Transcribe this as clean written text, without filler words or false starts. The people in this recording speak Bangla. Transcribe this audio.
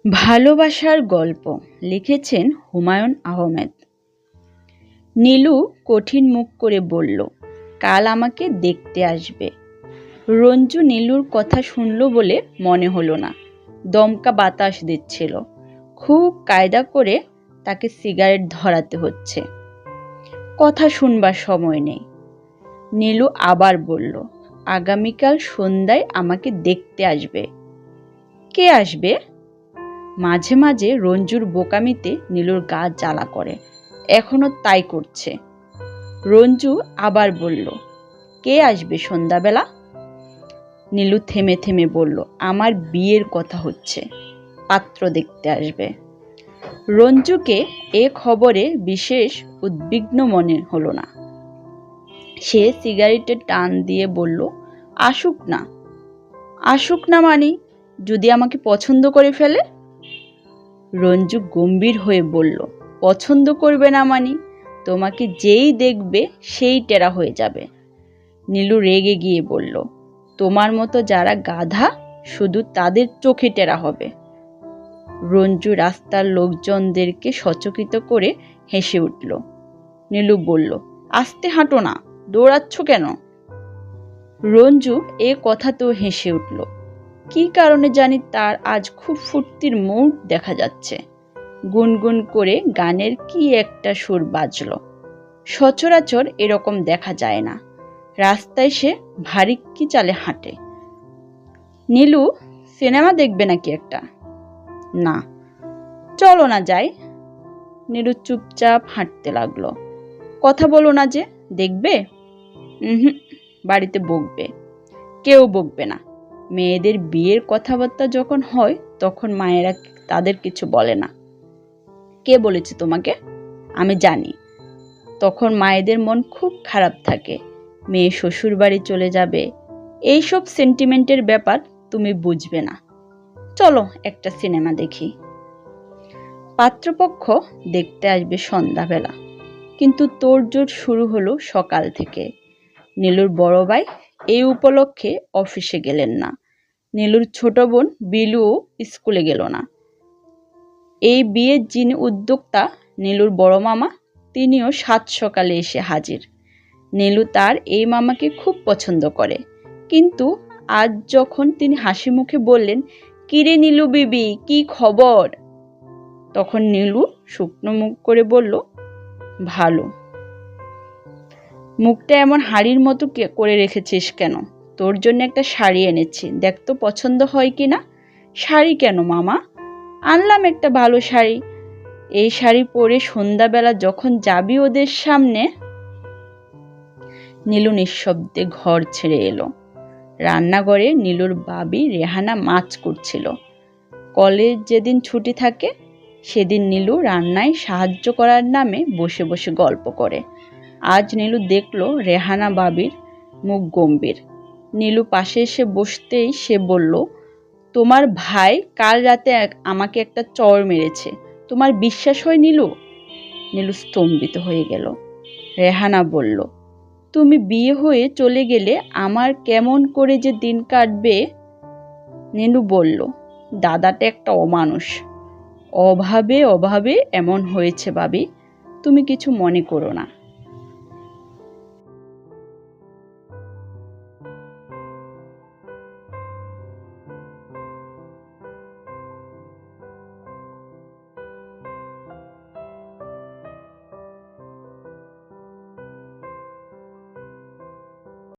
ভালোবাসার গল্প লিখেছেন হুমায়ুন আহমেদ। নীলু কঠিন মুখ করে বলল, কাল আমাকে দেখতে আসবে। রঞ্জু নীলুর কথা শুনল বলে মনে হলো না। দমকা বাতাস দিচ্ছিল। খুব কায়দা করে তাকে সিগারেট ধরাতে হচ্ছে। কথা শুনবার সময় নেই। নীলু আবার বলল, আগামীকাল সন্ধ্যায় আমাকে দেখতে আসবে। কে আসবে? মাঝে মাঝে রঞ্জুর বোকামিতে নীলুর গা জ্বালা করে। এখনো তাই করছে। রঞ্জু আবার বলল, কে আসবে সন্ধ্যাবেলা? নীলু থেমে থেমে বলল, আমার বিয়ের কথা হচ্ছে, পাত্র দেখতে আসবে। রঞ্জুকে এ খবরে বিশেষ উদ্বিগ্ন মনে হলো না। সে সিগারেটের টান দিয়ে বলল, আসুক না। আসুক না মানে? যদি আমাকে পছন্দ করে ফেলে? রঞ্জু গম্ভীর হয়ে বলল, পছন্দ করবে না মানে? তোমাকে যেই দেখবে সেই টেরা হয়ে যাবে। নীলু রেগে গিয়ে বলল, তোমার মতো যারা গাধা শুধু তাদের চোখে টেরা হবে। রঞ্জু রাস্তার লোকজনদেরকে সচকিত করে হেসে উঠল। নীলু বলল, আস্তে হাঁটো না, দৌড়াচ্ছ কেন? রঞ্জু এ কথাতেও হেসে উঠল। কি কারণে জানি তার আজ খুব ফুর্তির মুড দেখা যাচ্ছে। গুনগুন করে গানের কি একটা সুর বাজল। সচরাচর এরকম দেখা যায় না। রাস্তায় সে ভারী কি চালে হাঁটে। নীলু, সিনেমা দেখবে নাকি একটা? না। চলো না যাই। নীলু চুপচাপ হাঁটতে লাগলো। কথা বলো না যে, দেখবে? বাড়িতে বকবে। কেউ বকবে না। মেয়েদের বিয়ের কথাবার্তা যখন হয় তখন মায়েরা তাদের কিছু বলে না। কে বলেছে তোমাকে? আমি জানি। তখন মায়েদের মন খুব খারাপ থাকে। মেয়ে শ্বশুর বাড়ি চলে যাবে, এইসব সেন্টিমেন্টের ব্যাপার তুমি বুঝবে না। চলো একটা সিনেমা দেখি। পাত্রপক্ষ দেখতে আসবে সন্ধ্যাবেলা, কিন্তু তোড়জোড় শুরু হলো সকাল থেকে। নীলুর বড় ভাই এই উপলক্ষে অফিসে গেলেন না। নীলুর ছোট বোন বিলুও স্কুলে গেল না। এই বিয়ের যিনি উদ্যোক্তা, নীলুর বড় মামা, তিনিও সাত সকালে এসে হাজির। নীলু তার এই মামাকে খুব পছন্দ করে, কিন্তু আজ যখন তিনি হাসি মুখে বললেন, কিরে নীলু বিবি, কি খবর? তখন নীলু শুকনো মুখ করে বলল, ভালো। মুখটা এমন হাড়ির মতো করে রেখেছিস কেন? তোর জন্য একটা শাড়ি এনেছি, দেখ তো পছন্দ হয় কিনা। শাড়ি কেন মামা? আনলাম একটা ভালো শাড়ি। এই শাড়ি পরে সন্ধ্যাবেলা যখন যাবি ওদের সামনে। নীলু নিঃশব্দে ঘর ছেড়ে এলো। রান্নাঘরে নীলুর বাবি রেহানা মাছ করছিল। কলেজ যেদিন ছুটি থাকে সেদিন নীলু রান্নায় সাহায্য করার নামে বসে বসে গল্প করে। আজ নীলু দেখলো রেহানা বাবির মুখ গম্ভীর। নীলু পাশে এসে বসতেই সে বলল, তোমার ভাই কাল রাতে আমাকে একটা চড় মেরেছে, তোমার বিশ্বাস হয় নীলু? নীলু স্তম্ভিত হয়ে গেল। রেহানা বলল, তুমি বিয়ে হয়ে চলে গেলে আমার কেমন করে যে দিন কাটবে। নীলু বলল, দাদাটা একটা অমানুষ। অভাবে অভাবে এমন হয়েছে বাবি, তুমি কিছু মনে করো না।